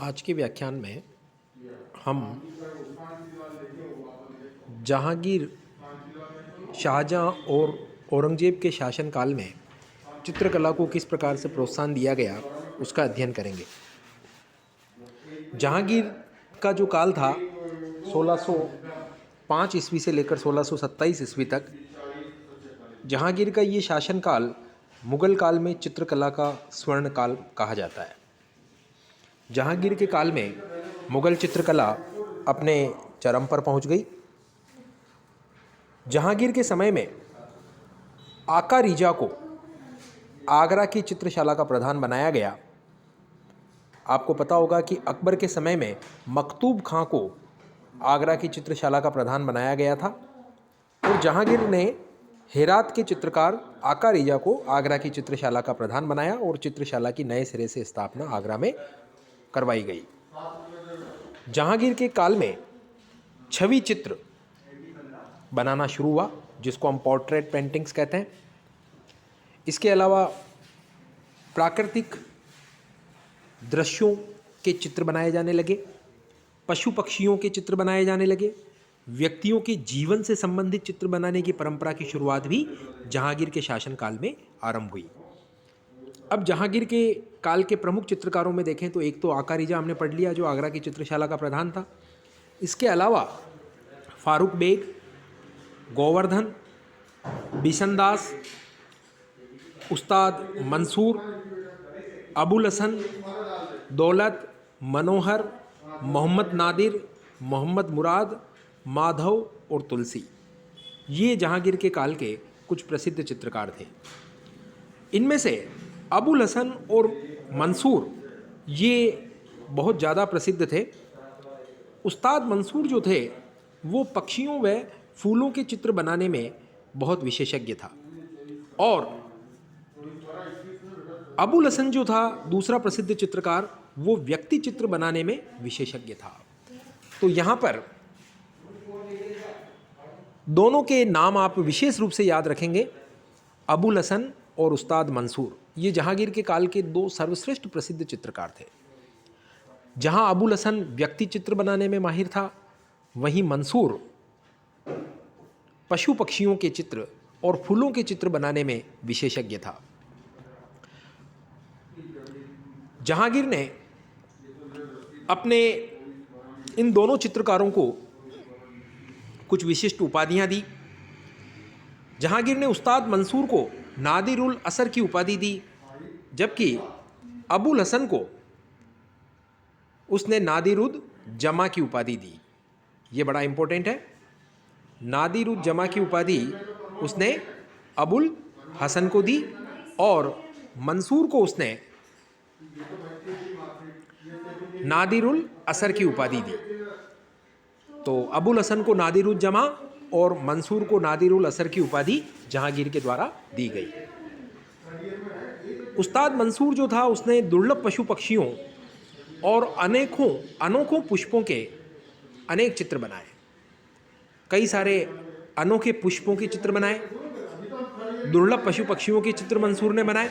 आज के व्याख्यान में हम जहांगीर, शाहजहां और औरंगजेब के शासनकाल में चित्रकला को किस प्रकार से प्रोत्साहन दिया गया उसका अध्ययन करेंगे। जहांगीर का जो काल था 1605 ईस्वी से लेकर 1627 ईस्वी तक, जहांगीर का ये शासनकाल मुगल काल में चित्रकला का स्वर्ण काल कहा जाता है। जहांगीर के काल में मुगल चित्रकला अपने चरम पर पहुंच गई। जहांगीर के समय में आका रिजा को आगरा की चित्रशाला का प्रधान बनाया गया। आपको पता होगा कि अकबर के समय में मकतूब खां को आगरा की चित्रशाला का प्रधान बनाया गया था और जहांगीर ने हेरात के चित्रकार आका रिजा को आगरा की चित्रशाला का प्रधान बनाया और चित्रशाला की नए सिरे से स्थापना आगरा में करवाई गई। जहांगीर के काल में छवि चित्र बनाना शुरू हुआ, जिसको हम पोर्ट्रेट पेंटिंग्स कहते हैं। इसके अलावा प्राकृतिक दृश्यों के चित्र बनाए जाने लगे, पशु पक्षियों के चित्र बनाए जाने लगे, व्यक्तियों के जीवन से संबंधित चित्र बनाने की परंपरा की शुरुआत भी जहांगीर के शासनकाल में आरंभ हुई। अब जहांगीर के काल के प्रमुख चित्रकारों में देखें तो एक तो आका रिजा हमने पढ़ लिया, जो आगरा की चित्रशाला का प्रधान था। इसके अलावा फारूक बेग, गोवर्धन, बिशनदास, उस्ताद मंसूर, अबुल हसन, दौलत, मनोहर, मोहम्मद नादिर, मोहम्मद मुराद, माधव और तुलसी, ये जहांगीर के काल के कुछ प्रसिद्ध चित्रकार थे। इनमें से अबुल हसन और मंसूर ये बहुत ज़्यादा प्रसिद्ध थे। उस्ताद मंसूर जो थे वो पक्षियों व फूलों के चित्र बनाने में बहुत विशेषज्ञ था और अबुल हसन जो था दूसरा प्रसिद्ध चित्रकार, वो व्यक्ति चित्र बनाने में विशेषज्ञ था। तो यहाँ पर दोनों के नाम आप विशेष रूप से याद रखेंगे, अबुल हसन और उस्ताद मंसूर। ये जहांगीर के काल के दो सर्वश्रेष्ठ प्रसिद्ध चित्रकार थे। जहां अबुल हसन व्यक्ति चित्र बनाने में माहिर था, वहीं मंसूर पशु पक्षियों के चित्र और फूलों के चित्र बनाने में विशेषज्ञ था। जहांगीर ने अपने इन दोनों चित्रकारों को कुछ विशिष्ट उपाधियां दी। जहांगीर ने उस्ताद मंसूर को नादिरुल असर की उपाधि दी, जबकि अबुल हसन को उसने नादिरुद जमा की उपाधि दी। ये बड़ा इंपॉर्टेंट है। नादिरुद जमा की उपाधि उसने अबुल हसन को दी और मंसूर को उसने नादिरुल असर की उपाधि दी। तो अबुल हसन को नादिरुल जमा और मंसूर को नादिरुल असर की उपाधि जहांगीर के द्वारा दी गई। उस्ताद मंसूर जो था उसने दुर्लभ पशु पक्षियों और अनेकों अनोखों पुष्पों के अनेक चित्र बनाए। कई सारे अनोखे पुष्पों के चित्र बनाए, दुर्लभ पशु पक्षियों के चित्र मंसूर ने बनाए।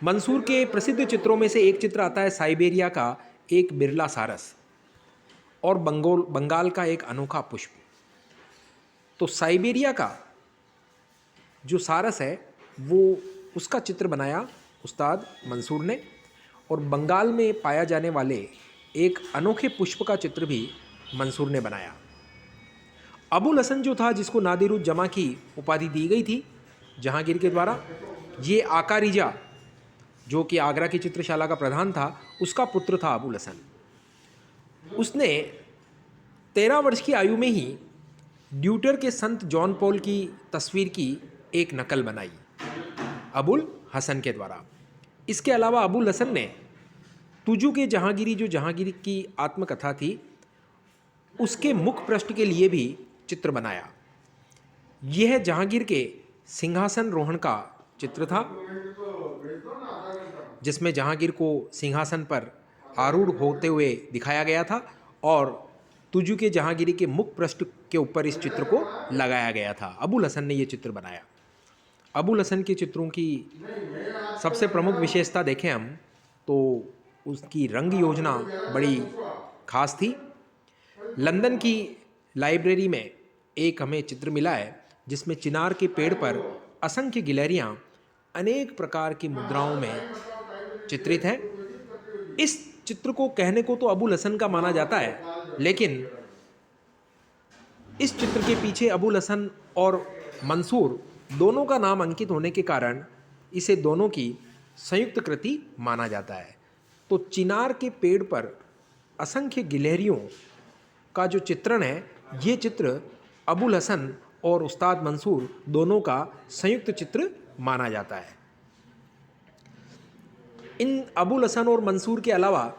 मंसूर के प्रसिद्ध चित्रों में से एक चित्र आता है साइबेरिया का एक बिरला सारस और बंगाल का एक अनोखा पुष्प। तो साइबेरिया का जो सारस है वो उसका चित्र बनाया उस्ताद मंसूर ने और बंगाल में पाया जाने वाले एक अनोखे पुष्प का चित्र भी मंसूर ने बनाया। अबुल हसन जो था, जिसको नादिरुल जमा की उपाधि दी गई थी जहांगीर के द्वारा, ये आका रिजा जो कि आगरा की चित्रशाला का प्रधान था, उसका पुत्र था अबुल हसन। उसने 13 वर्ष की आयु में ही ड्यूटर के संत जॉन पॉल की तस्वीर की एक नकल बनाई अबुल हसन के द्वारा। इसके अलावा अबुल हसन ने तुजू के जहांगीरी, जो जहांगीर की आत्मकथा थी, उसके मुख पृष्ठ के लिए भी चित्र बनाया। यह जहांगीर के सिंहासन रोहण का चित्र था, जिसमें जहांगीर को सिंहासन पर आरूढ़ होते हुए दिखाया गया था और तुजू के जहांगीरी के मुख पृष्ठ के ऊपर इस चित्र को लगाया गया था। अबुल हसन ने ये चित्र बनाया। अबुल हसन के चित्रों की सबसे प्रमुख विशेषता देखें हम तो उसकी रंग योजना बड़ी खास थी। लंदन की लाइब्रेरी में एक हमें चित्र मिला है जिसमें चिनार के पेड़ पर असंख्य गिलहरियाँ अनेक प्रकार की मुद्राओं में चित्रित हैं। इस चित्र को कहने को तो अबुल हसन का माना जाता है, लेकिन इस चित्र के पीछे अबुल हसन और मंसूर दोनों का नाम अंकित होने के कारण इसे दोनों की संयुक्त कृति माना जाता है। तो चिनार के पेड़ पर असंख्य गिलहरियों का जो चित्रण है, ये चित्र अबुल हसन और उस्ताद मंसूर दोनों का संयुक्त चित्र माना जाता है। इन अबुल हसन और मंसूर के अलावा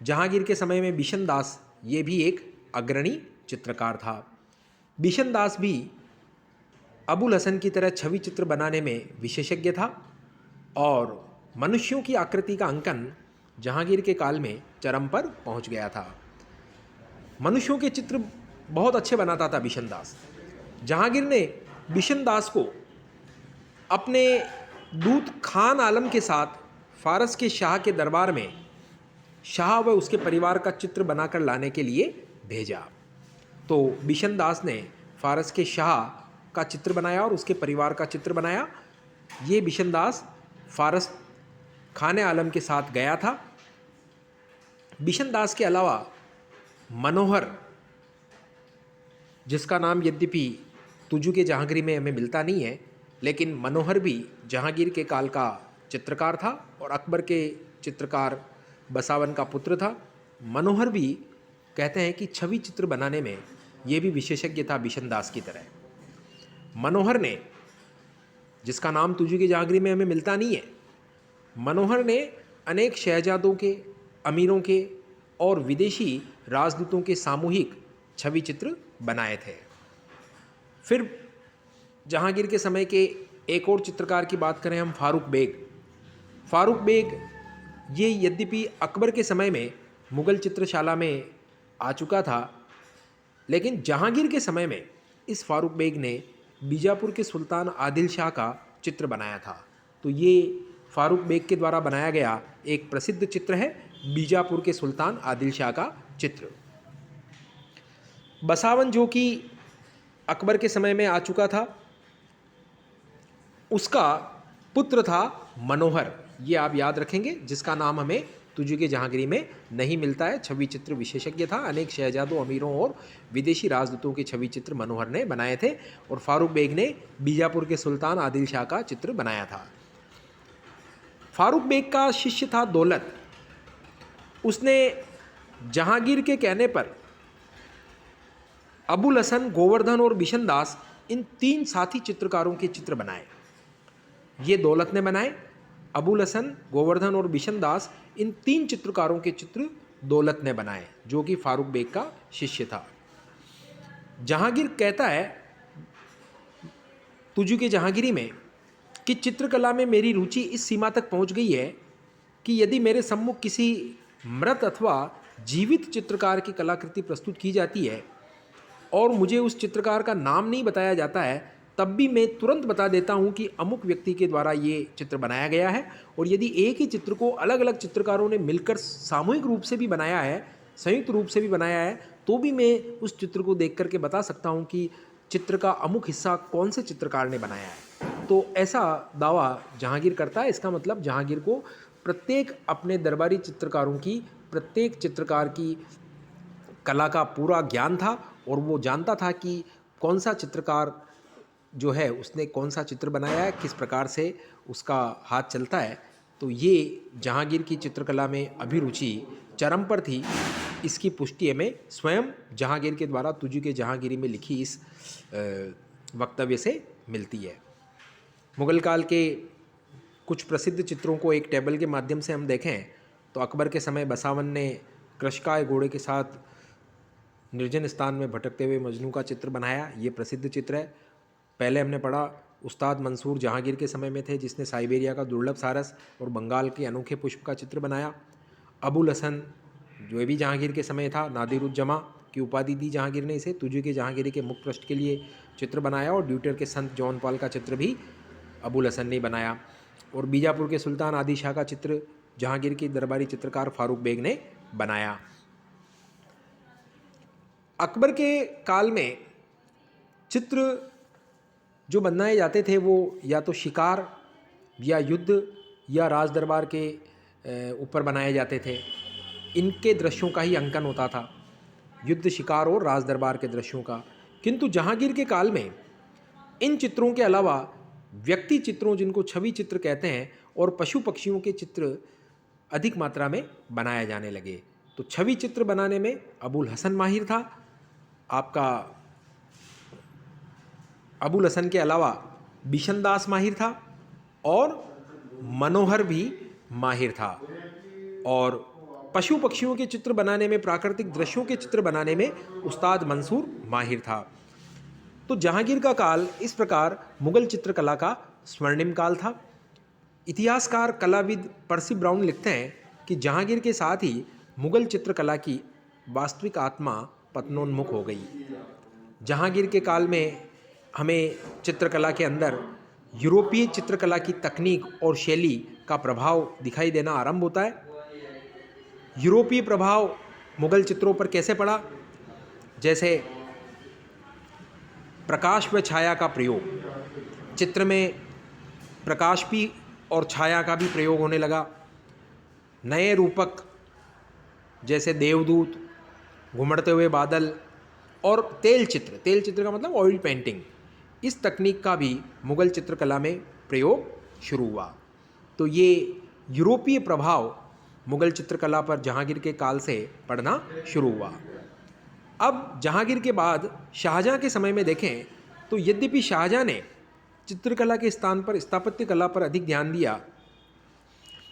जहांगीर के समय में बिशन दास ये भी एक अग्रणी चित्रकार था। बिशन दास भी अबुल हसन की तरह छवि चित्र बनाने में विशेषज्ञ था और मनुष्यों की आकृति का अंकन जहांगीर के काल में चरम पर पहुंच गया था। मनुष्यों के चित्र बहुत अच्छे बनाता था बिशन दास। जहांगीर ने बिशन दास को अपने दूत खान आलम के साथ फारस के शाह के दरबार में शाह व उसके परिवार का चित्र बनाकर लाने के लिए भेजा। तो बिशन दास ने फारस के शाह का चित्र बनाया और उसके परिवार का चित्र बनाया। ये बिशन दास फारस खान आलम के साथ गया था। बिशन दास के अलावा मनोहर, जिसका नाम यद्यपि तुजू के जहांगीरी में हमें मिलता नहीं है, लेकिन मनोहर भी जहांगीर के काल का चित्रकार था और अकबर के चित्रकार बसावन का पुत्र था। मनोहर भी कहते हैं कि छवि चित्र बनाने में ये भी विशेषज्ञ था बिशन दास की तरह। मनोहर ने, जिसका नाम तुजू की जहांगीरी में हमें मिलता नहीं है, मनोहर ने अनेक शहजादों के, अमीरों के और विदेशी राजदूतों के सामूहिक छवि चित्र बनाए थे। फिर जहांगीर के समय के एक और चित्रकार की बात करें हम, फारूक बेग। फारूक बेग ये यद्यपि अकबर के समय में मुग़ल चित्रशाला में आ चुका था, लेकिन जहांगीर के समय में इस फारूक बेग ने बीजापुर के सुल्तान आदिल शाह का चित्र बनाया था। तो ये फारूक बेग के द्वारा बनाया गया एक प्रसिद्ध चित्र है, बीजापुर के सुल्तान आदिल शाह का चित्र। बसावन जो कि अकबर के समय में आ चुका था, उसका पुत्र था मनोहर। ये आप याद रखेंगे, जिसका नाम हमें तुजू के जहांगीरी में नहीं मिलता है। छवि चित्र विशेषज्ञ था, अनेक शहजादों, अमीरों और विदेशी राजदूतों के छवि चित्र मनोहर ने बनाए थे और फारूक बेग ने बीजापुर के सुल्तान आदिल शाह का चित्र बनाया था। फारूक बेग का शिष्य था दौलत। उसने जहांगीर के कहने पर अबुल हसन, गोवर्धन और बिशन दास, इन तीन साथी चित्रकारों के चित्र बनाए। ये दौलत ने बनाए। अबुल हसन, गोवर्धन और बिशन दास, इन तीन चित्रकारों के चित्र दौलत ने बनाए, जो कि फारूक बेग का शिष्य था। जहांगीर कहता है तुजू के जहांगीरी में कि चित्रकला में मेरी रुचि इस सीमा तक पहुंच गई है कि यदि मेरे सम्मुख किसी मृत अथवा जीवित चित्रकार की कलाकृति प्रस्तुत की जाती है और मुझे उस चित्रकार का नाम नहीं बताया जाता है, तब भी मैं तुरंत बता देता हूं कि अमुक व्यक्ति के द्वारा ये चित्र बनाया गया है। और यदि एक ही चित्र को अलग अलग चित्रकारों ने मिलकर सामूहिक रूप से भी बनाया है, संयुक्त रूप से भी बनाया है, तो भी मैं उस चित्र को देख करके बता सकता हूं कि चित्र का अमुक हिस्सा कौन से चित्रकार ने बनाया है। तो ऐसा दावा जहांगीर करता है। इसका मतलब जहांगीर को प्रत्येक अपने दरबारी चित्रकारों की, प्रत्येक चित्रकार की कला का पूरा ज्ञान था और वो जानता था कि कौन सा चित्रकार जो है उसने कौन सा चित्र बनाया है, किस प्रकार से उसका हाथ चलता है। तो ये जहांगीर की चित्रकला में अभिरुचि चरम पर थी। इसकी पुष्टि हमें स्वयं जहांगीर के द्वारा तुजू के जहांगीरी में लिखी इस वक्तव्य से मिलती है। मुग़ल काल के कुछ प्रसिद्ध चित्रों को एक टेबल के माध्यम से हम देखें तो अकबर के समय बसावन ने कृशकाय घोड़े के साथ निर्जन स्थान में भटकते हुए मजनू का चित्र बनाया। ये प्रसिद्ध चित्र है। पहले हमने पढ़ा उस्ताद मंसूर जहांगीर के समय में थे, जिसने साइबेरिया का दुर्लभ सारस और बंगाल के अनोखे पुष्प का चित्र बनाया। अबुल हसन जो भी जहांगीर के समय था, नादिरुज्जमा की उपाधि दी जहांगीर ने इसे। तुजू के जहांगीरी के मुख पृष्ठ के लिए चित्र बनाया और ड्यूटर के संत जॉन पॉल का चित्र भी अबुल हसन ने बनाया। और बीजापुर के सुल्तान आदिल शाह का चित्र जहांगीर के दरबारी चित्रकार फारूक बेग ने बनाया। अकबर के काल में चित्र जो बनाए जाते थे वो या तो शिकार या युद्ध या राज दरबार के ऊपर बनाए जाते थे। इनके दृश्यों का ही अंकन होता था, युद्ध, शिकार और राज दरबार के दृश्यों का। किंतु जहांगीर के काल में इन चित्रों के अलावा व्यक्ति चित्रों, जिनको छवि चित्र कहते हैं, और पशु पक्षियों के चित्र अधिक मात्रा में बनाए जाने लगे। तो छवि चित्र बनाने में अबुल हसन माहिर था। आपका अबुल हसन के अलावा बिशन दास माहिर था और मनोहर भी माहिर था। और पशु पक्षियों के चित्र बनाने में, प्राकृतिक दृश्यों के चित्र बनाने में उस्ताद मंसूर माहिर था। तो जहांगीर का काल इस प्रकार मुगल चित्रकला का स्वर्णिम काल था। इतिहासकार कलाविद पर्सी ब्राउन लिखते हैं कि जहांगीर के साथ ही मुगल चित्रकला की वास्तविक आत्मा पतनोन्मुख हो गई। जहांगीर के काल में हमें चित्रकला के अंदर यूरोपीय चित्रकला की तकनीक और शैली का प्रभाव दिखाई देना आरंभ होता है। यूरोपीय प्रभाव मुगल चित्रों पर कैसे पड़ा? जैसे प्रकाश व छाया का प्रयोग, चित्र में प्रकाश भी और छाया का भी प्रयोग होने लगा। नए रूपक जैसे देवदूत, घुमड़ते हुए बादल और तेल चित्र का मतलब ऑयल पेंटिंग, इस तकनीक का भी मुगल चित्रकला में प्रयोग शुरू हुआ। तो ये यूरोपीय प्रभाव मुगल चित्रकला पर जहांगीर के काल से पड़ना शुरू हुआ। अब जहांगीर के बाद शाहजहां के समय में देखें तो यद्यपि शाहजहां ने चित्रकला के स्थान पर स्थापत्य कला पर अधिक ध्यान दिया,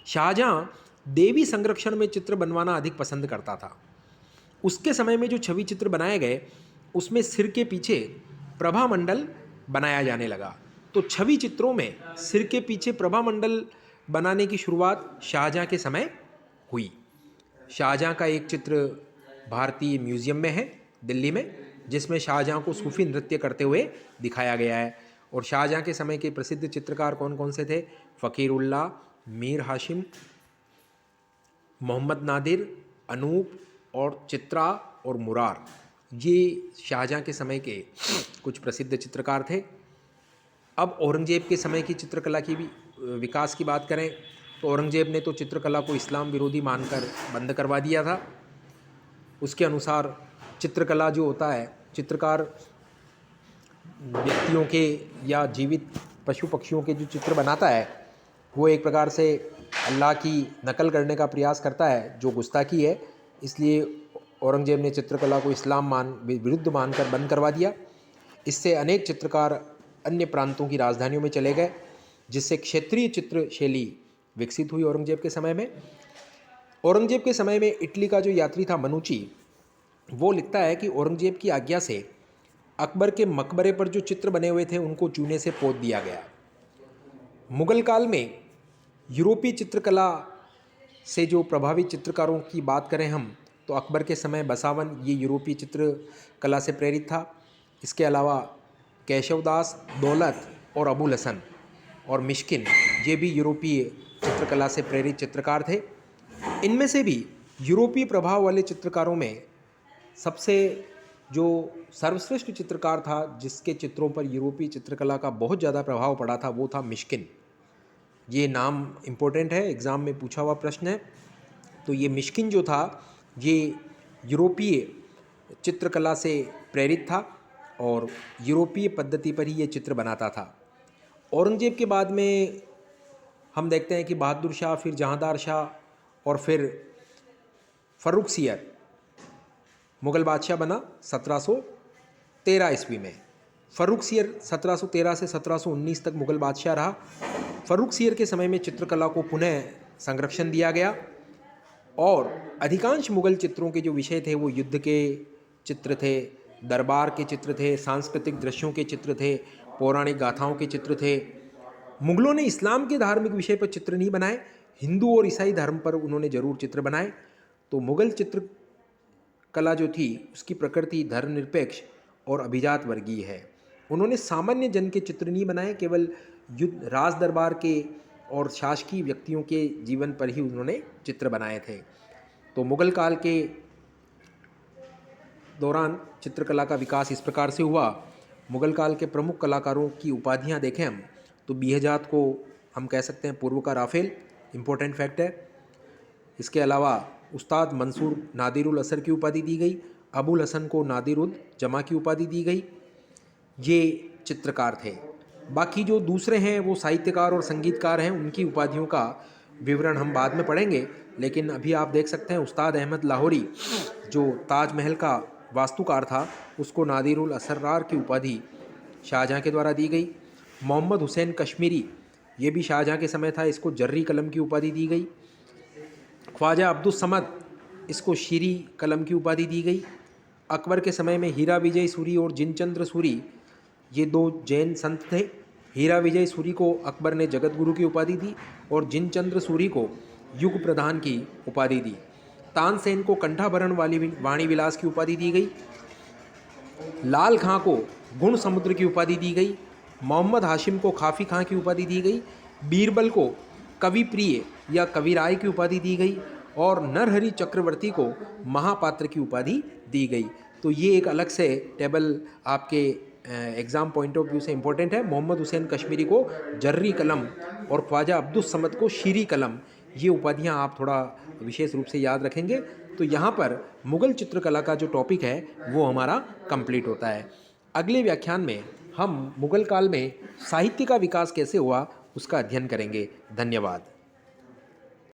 शाहजहां देवी संरक्षण में चित्र बनवाना अधिक पसंद करता था। उसके समय में जो छवि चित्र बनाए गए उसमें सिर के पीछे प्रभा मंडल बनाया जाने लगा। तो छवि चित्रों में सिर के पीछे प्रभा मंडल बनाने की शुरुआत शाहजहां के समय हुई। शाहजहां का एक चित्र भारतीय म्यूजियम में है दिल्ली में, जिसमें शाहजहां को सूफी नृत्य करते हुए दिखाया गया है। और शाहजहां के समय के प्रसिद्ध चित्रकार कौन कौन से थे? फ़कीरुल्लाह, मीर हाशिम, मोहम्मद नादिर, अनूप और चित्रा और मुरार, ये शाहजहां के समय के कुछ प्रसिद्ध चित्रकार थे। अब औरंगजेब के समय की चित्रकला की भी विकास की बात करें तो औरंगजेब ने तो चित्रकला को इस्लाम विरोधी मानकर बंद करवा दिया था। उसके अनुसार चित्रकला जो होता है, चित्रकार व्यक्तियों के या जीवित पशु पक्षियों के जो चित्र बनाता है वो एक प्रकार से अल्लाह की नकल करने का प्रयास करता है, जो गुस्ताखी है। इसलिए औरंगजेब ने चित्रकला को इस्लाम विरुद्ध मानकर बंद करवा दिया। इससे अनेक चित्रकार अन्य प्रांतों की राजधानियों में चले गए, जिससे क्षेत्रीय चित्र शैली विकसित हुई औरंगजेब के समय में। औरंगजेब के समय में इटली का जो यात्री था मनुची, वो लिखता है कि औरंगजेब की आज्ञा से अकबर के मकबरे पर जो चित्र बने हुए थे उनको चूने से पोत दिया गया। मुगल काल में यूरोपीय चित्रकला से जो प्रभावित चित्रकारों की बात करें हम तो अकबर के समय बसावन ये यूरोपीय चित्रकला से प्रेरित था। इसके अलावा केशवदास, दौलत और अबुल हसन और मिश्किन, ये भी यूरोपीय चित्रकला से प्रेरित चित्रकार थे। इनमें से भी यूरोपीय प्रभाव वाले चित्रकारों में सबसे जो सर्वश्रेष्ठ चित्रकार था, जिसके चित्रों पर यूरोपीय चित्रकला का बहुत ज़्यादा प्रभाव पड़ा था, वो था मिश्किन। ये नाम इम्पोर्टेंट है, एग्ज़ाम में पूछा हुआ प्रश्न है। तो ये मिश्किन जो था ये यूरोपीय चित्रकला से प्रेरित था और यूरोपीय पद्धति पर ही ये चित्र बनाता था। औरंगजेब के बाद में हम देखते हैं कि बहादुर शाह, फिर जहांदार शाह और फिर फ़र्रुखसियर मुग़ल बादशाह बना 1713 ईस्वी में। फ़र्रुखसियर 1713 से 1719 तक मुग़ल बादशाह रहा। फ़र्रुखसियर के समय में चित्रकला को पुनः संरक्षण दिया गया और अधिकांश मुग़ल चित्रों के जो विषय थे वो युद्ध के चित्र थे, दरबार के चित्र थे, सांस्कृतिक दृश्यों के चित्र थे, पौराणिक गाथाओं के चित्र थे। मुग़लों ने इस्लाम के धार्मिक विषय पर चित्र नहीं बनाए, हिंदू और ईसाई धर्म पर उन्होंने ज़रूर चित्र बनाए। तो मुग़ल चित्रकला जो थी उसकी प्रकृति धर्मनिरपेक्ष और अभिजात वर्गीय है। उन्होंने सामान्य जन के चित्र नहीं बनाए, केवल युद्ध राज दरबार के और शासकीय व्यक्तियों के जीवन पर ही उन्होंने चित्र बनाए थे। तो मुगल काल के दौरान चित्रकला का विकास इस प्रकार से हुआ। मुगल काल के प्रमुख कलाकारों की उपाधियां देखें हम तो बिहजात को हम कह सकते हैं पूर्व का राफेल, इम्पोर्टेंट फैक्ट है। इसके अलावा उस्ताद मंसूर नादिरुल असर की उपाधि दी गई, अबुल हसन को नादिरुल जमा की उपाधि दी गई। ये चित्रकार थे। बाकी जो दूसरे हैं वो साहित्यकार और संगीतकार हैं, उनकी उपाधियों का विवरण हम बाद में पढ़ेंगे। लेकिन अभी आप देख सकते हैं उस्ताद अहमद लाहौरी जो ताजमहल का वास्तुकार था, उसको नादिरुल असरार की उपाधि शाहजहाँ के द्वारा दी गई। मोहम्मद हुसैन कश्मीरी, ये भी शाहजहाँ के समय था, इसको जर्री कलम की उपाधि दी गई। ख्वाजा अब्दुल समद, इसको शीरी कलम की उपाधि दी गई। अकबर के समय में हीरा विजय सूरी और जिनचंद्र सूरी, ये दो जैन संत थे। हीरा विजय सूरी को अकबर ने जगत गुरु की उपाधि दी और जिनचंद्र सूरी को युग प्रधान की उपाधि दी। तानसेन को कंठाभरण वाणी विलास की उपाधि दी गई। लाल खां को गुण समुद्र की उपाधि दी गई। मोहम्मद हाशिम को खाफी खां की उपाधि दी गई। बीरबल को कवि प्रिय या कविराय की उपाधि दी गई और नरहरि चक्रवर्ती को महापात्र की उपाधि दी गई। तो ये एक अलग से टेबल आपके एग्ज़ाम पॉइंट ऑफ व्यू से इम्पोर्टेंट है। मोहम्मद हुसैन कश्मीरी को जर्री कलम और ख्वाजा अब्दुल समद को शीरी कलम, ये उपाधियाँ आप थोड़ा विशेष रूप से याद रखेंगे। तो यहाँ पर मुग़ल चित्रकला का जो टॉपिक है वो हमारा कंप्लीट होता है। अगले व्याख्यान में हम मुग़ल काल में साहित्य का विकास कैसे हुआ उसका अध्ययन करेंगे। धन्यवाद।